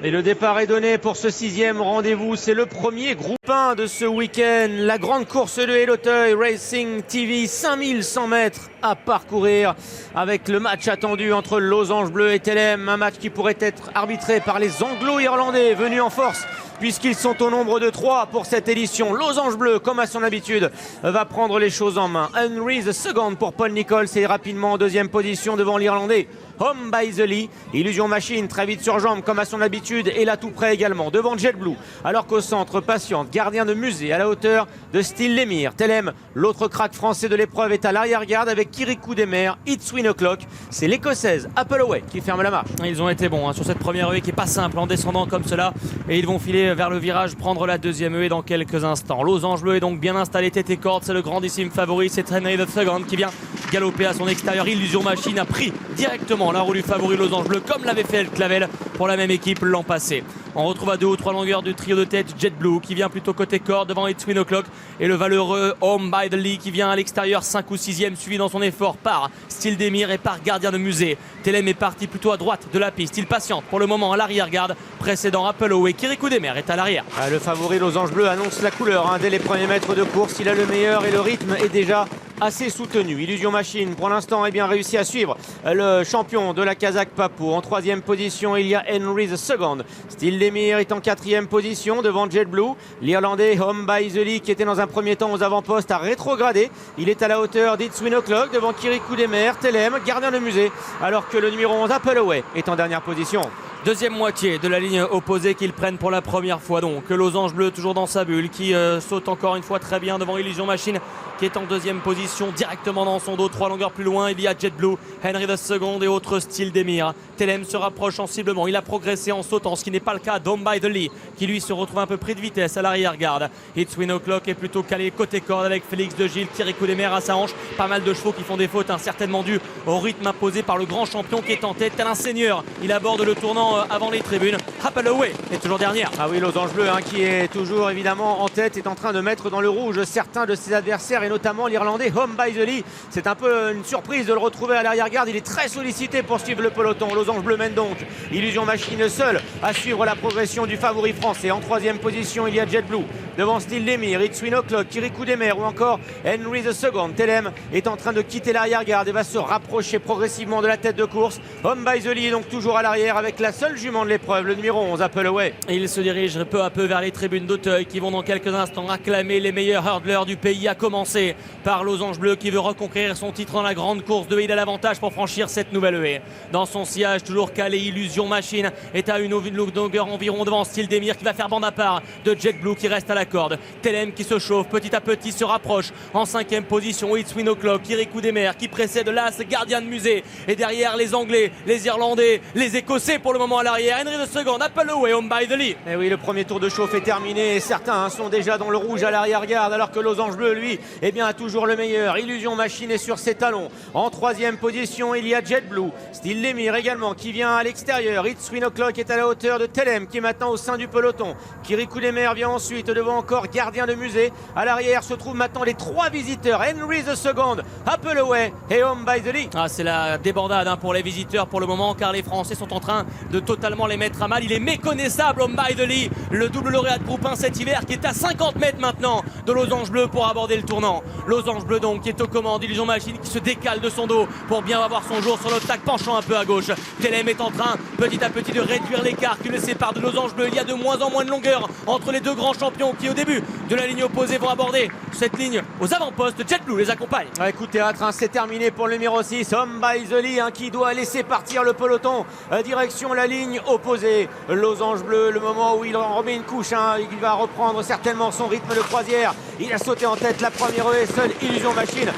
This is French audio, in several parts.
Et le départ est donné pour ce 6e rendez-vous. C'est le premier groupe 1 de ce week-end. La grande course de Héloteuil Racing TV, 5100 mètres à parcourir avec le match attendu entre Losange Bleu et Telem. Un match qui pourrait être arbitré par les Anglo-Irlandais venus en force, puisqu'ils sont au nombre de 3 pour cette édition. Losange Bleu, comme à son habitude, va prendre les choses en main. Henry the Second pour Paul Nichols est rapidement en 2e position devant l'Irlandais Home by the Lee. Illusion Machine très vite sur jambe comme à son habitude et là tout près également devant Jet Blue. Alors qu'au centre, Patiente, gardien de musée à la hauteur de Style Lemire. Telem, l'autre crack français de l'épreuve, est à l'arrière-garde avec Kirikou Desmers, It's Win O'Clock. C'est l'écossaise Appleway qui ferme la marche. Ils ont été bons sur cette première haie qui est pas simple en descendant comme cela, et ils vont filer vers le virage, prendre la 2e haie dans quelques instants. Losange Bleu est donc bien installé tête et corde, c'est le grandissime favori, c'est Henry the Second qui vient galoper à son extérieur. Illusion Machine a pris directement la roue du favori Losange Bleu comme l'avait fait El Clavel pour la même équipe l'an passé. On retrouve à 2 ou 3 longueurs du trio de tête Jet Blue qui vient plutôt côté corde devant It's Win O'Clock et le valeureux Home by the Lee qui vient à l'extérieur 5 ou 6e, suivi dans son effort par Style Desmires et par Gardien de Musée. Telem est parti plutôt à droite de la piste, il patiente pour le moment à l'arrière-garde, précédant Appleway. Kirikou Desmers est à l'arrière. Le favori Losange Bleu annonce la couleur dès les premiers mètres de course. Il a le meilleur et le rythme est déjà assez soutenu. Illusion Machine pour l'instant est bien réussi à suivre le champion de la Kazakh Papou. En 3e position il y a Henry the Second. Style Lemire est en 4e position devant Jet Blue. L'Irlandais Home by the Lee qui était dans un premier temps aux avant-postes a rétrogradé. Il est à la hauteur d'It's Win O'Clock devant Kirikou Desmers. Telem, gardien de musée, alors que le numéro 11 Appleway est en dernière position. Deuxième moitié de la ligne opposée qu'ils prennent pour la première fois donc. Losange Bleu toujours dans sa bulle qui saute encore une fois très bien devant Illusion Machine qui est en 2e position directement dans son dos. 3 longueurs plus loin il y a Jet Blue, Henry the Second et autres Style Desmires. Telem se rapproche sensiblement, il a progressé en sautant, ce qui n'est pas le cas d'Home by the Lee qui lui se retrouve un peu pris de vitesse à l'arrière-garde. It's Win O'Clock est plutôt calé côté corde avec Félix de Gilles, Kirikou Desmers à sa hanche. Pas mal de chevaux qui font des fautes, certainement dû au rythme imposé par le grand champion qui est en tête tel un seigneur. Il aborde le tournant avant les tribunes. Appleway est toujours dernière. Ah oui, Losange Bleu qui est toujours évidemment en tête, est en train de mettre dans le rouge certains de ses adversaires et notamment l'Irlandais Home by the Lee. C'est un peu une surprise de le retrouver à l'arrière-garde. Il est très sollicité pour suivre le peloton. Losange Bleu mène donc. Illusion Machine seul à suivre la progression du favori français. En 3e position il y a Jet Blue devant Style Lemire, It's Win O'Clock, Kirikou Desmers ou encore Henry the Second. Telem est en train de quitter l'arrière-garde et va se rapprocher progressivement de la tête de course. Home by the Lee est donc toujours à l'arrière avec la seule jument de l'épreuve, le numéro 11 Appleway. Il se dirige peu à peu vers les tribunes d'Auteuil qui vont dans quelques instants acclamer les meilleurs hurdlers du pays, à commencer par Losange Bleu qui veut reconquérir son titre dans la grande course de. Il a l'avantage pour franchir cette nouvelle haie. Dans son sillage toujours calé, Illusion Machine est à une longueur environ devant Style Desmires qui va faire bande à part de Jet Blue qui reste à la corde. Telem qui se chauffe petit à petit, se rapproche en 5e position. It's Win O'Clock, Kirikou Desmers qui précède l'As, Gardien de Musée, et derrière les Anglais, les Irlandais, les Écossais pour le moment à l'arrière. Henry the Second, Appleway, Home by the Lee. Et oui, le premier tour de chauffe est terminé et certains sont déjà dans le rouge à l'arrière-garde alors que Losange Bleu lui a toujours le meilleur. Illusion Machine est sur ses talons. En 3e position il y a Jet Blue, Style Lemire également qui vient à l'extérieur. It's Win O'Clock est à la hauteur de Telem qui est maintenant au sein du peloton. Kirikou Desmers vient ensuite devant encore Gardien de Musée. À l'arrière se trouvent maintenant les 3 visiteurs, Henry the Second, Appleway et Home by the Lee. C'est la débandade pour les visiteurs pour le moment car les Français sont en train de totalement les mettre à mal. Il est méconnaissable Home by the Lee, le double lauréat de groupe 1 cet hiver qui est à 50 mètres maintenant de Losange Bleu pour aborder le tournant. Losange Bleu donc qui est aux commandes, Illusion Machine qui se décale de son dos pour bien avoir son jour sur l'obstacle, penchant un peu à gauche. Telem est en train petit à petit de réduire l'écart qui le sépare de Losange Bleu. Il y a de moins en moins de longueur entre les deux grands champions qui au début de la ligne opposée vont aborder cette ligne aux avant-postes. Jet Blue les accompagne. Écoute théâtre, c'est terminé pour le numéro 6 Home by the Lee qui doit laisser partir le peloton direction la ligne opposée. Losange Bleu, le moment où il en remet une couche, il va reprendre certainement son rythme de croisière. Il a sauté en tête la première haie, seule Illusion Machine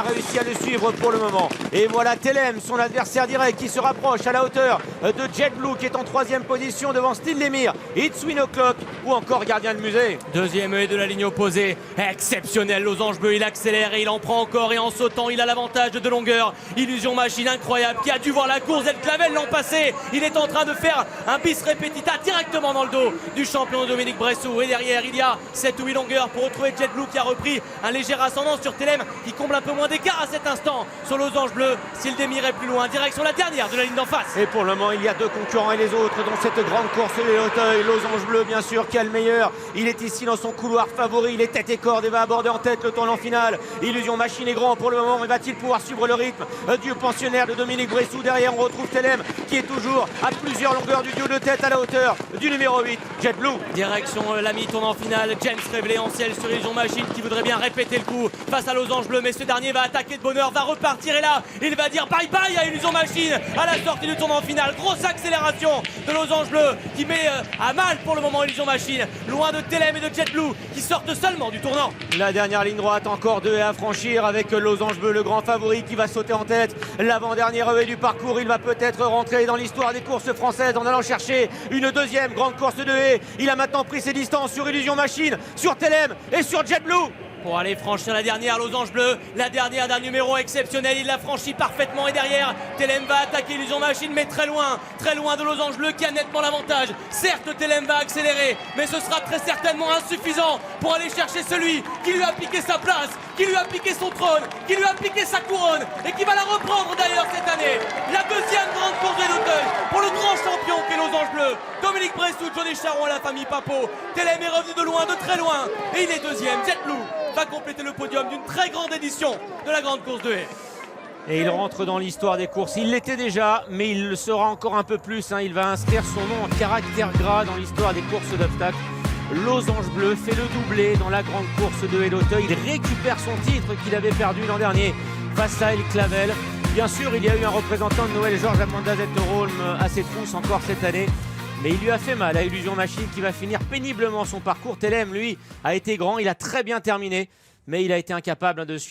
réussi à le suivre pour le moment. Et voilà Telem, son adversaire direct, qui se rapproche à la hauteur de Jet Blue qui est en 3e position devant Style Lemire, It's Win O'Clock ou encore Gardien de Musée. Deuxième haie de de la ligne opposée. Exceptionnel, Losange Bleu, il accélère et il en prend encore. Et en sautant, il a l'avantage de longueur. Illusion Machine incroyable qui a dû voir la course d'El Clavel l'an passé. Il est en train de faire un bis repetita directement dans le dos du champion Dominique Bressou. Et derrière, il y a 7 ou 8 longueurs pour retrouver Jet Blue qui a repris un léger ascendant sur Telem qui comble un peu moins d'écart à cet instant sur Losange Bleu. S'il démirait plus loin, direction la dernière de la ligne d'en face. Et pour le moment, il y a 2 concurrents et les autres dans cette grande course de Hauteuil. Losange Bleu, bien sûr, qui a le meilleur. Il est ici dans son couloir favori. Il est tête et corde et va aborder en tête le tournant final. Illusion Machine est grand pour le moment, mais va-t-il pouvoir suivre le rythme du pensionnaire de Dominique Bressou? Derrière, on retrouve Telem qui est toujours à plusieurs longueurs du duo de tête à la hauteur du numéro 8, Jet Blue. Direction la mi-tournant finale, James révélé en ciel sur Illusion Machine qui voudrait bien répéter le coup face à Losange Bleu, mais ce dernier va attaquer de bonheur, va repartir et là, il va dire bye bye à Illusion Machine à la sortie du tournant final. Grosse accélération de Losange Bleu qui met à mal pour le moment Illusion Machine, loin de Telem et de Jet Blue qui sortent seulement du tournant. La dernière ligne droite, encore 2 à franchir avec Losange Bleu, le grand favori qui va sauter en tête. L'avant-dernière haie du parcours, il va peut-être rentrer dans l'histoire des courses françaises en allant chercher une deuxième grande course de haie. Il a maintenant pris ses distances sur Illusion Machine, sur Telem et sur Jet Blue. Pour aller franchir la dernière, Losange Bleu, la dernière d'un numéro exceptionnel, il l'a franchi parfaitement et derrière, Telem va attaquer Illusion Machine, mais très loin de Losange Bleu qui a nettement l'avantage. Certes, Telem va accélérer, mais ce sera très certainement insuffisant pour aller chercher celui qui lui a piqué sa place, qui lui a piqué son trône, qui lui a piqué sa couronne et qui va la reprendre d'ailleurs cette année. La deuxième grande course de l'Auteuil pour le grand champion qu'est Losange Bleu. Dominique Bressou, Johnny Charon et la famille Papo. Telem est revenu de loin, de très loin, et il est deuxième. Jet Blue va compléter le podium d'une très grande édition de la grande course de haie. Et il rentre dans l'histoire des courses. Il l'était déjà, mais il le sera encore un peu plus. Il va inscrire son nom en caractère gras dans l'histoire des courses d'obstacles. Losange Bleu fait le doublé dans la grande course de haie d'Auteuil. Il récupère son titre qu'il avait perdu l'an dernier face à El Clavel. Bien sûr, il y a eu un représentant de Noël, Georges Amanda Zetterholm, à ses trousses encore cette année. Mais il lui a fait mal à Illusion Machine qui va finir péniblement son parcours. Telem, lui, a été grand, il a très bien terminé, mais il a été incapable de suivre.